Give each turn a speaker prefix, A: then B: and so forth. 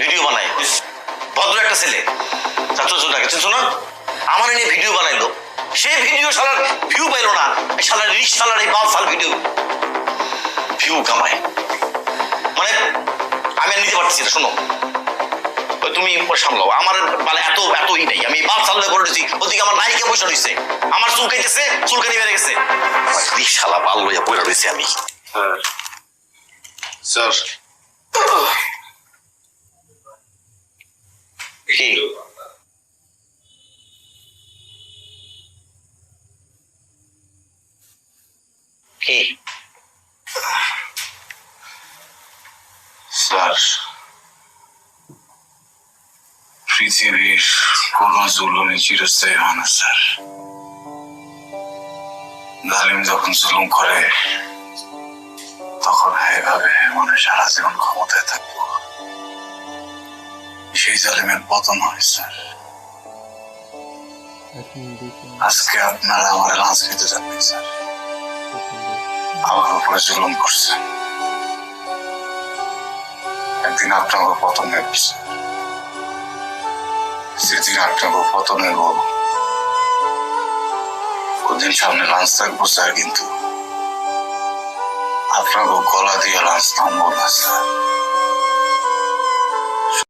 A: Video বানায়, ভদ্র একটা ছেলে, ছাত্রছাত্রীকে চিনছো না, আমার নিয়ে ভিডিও বানাইলো, সেই ভিডিও শালার ভিউ পাইলো না, শালার রিচ শালার এই বাল ফাল ভিডিও ভিউ কামায়, মানে আমি আর নিতে পারতেছি না। শোনো তুমি সামলাও, আমার মানে এতই নেই, আমি বাল সামলে করে দিচ্ছি, ওদিকে আমার নায়িকা বসে রয়েছে, আমার চুলকাইতেছে, চুলকানি বেড়ে গেছে, শালা বাল লইয়া বইরা রয়েছে আমি।
B: স্যার
A: কি কি
B: স্যার, পৃথিবীর কোন জুলুমই চিরস্থায়ী হয় না স্যার। জালিম যখন জুলুম করে তখন এভাবে মানে সারা জীবন ক্ষমতায় থাকবো, সেই জালিমের পতন হয় স্যার। আজকে আপনারা আমার লাঞ্চ খেতে যাবেন স্যার, আমার উপরে জুলুম করছেন, একদিন আপনাকে পতন নেব স্যার, সেদিন আপনাকে পতন নেব, ওদিন সামনে লাঞ্চ থাকবো স্যার, কিন্তু আপনাকে গলা দিয়ে লাঞ্চ নামবো না স্যার।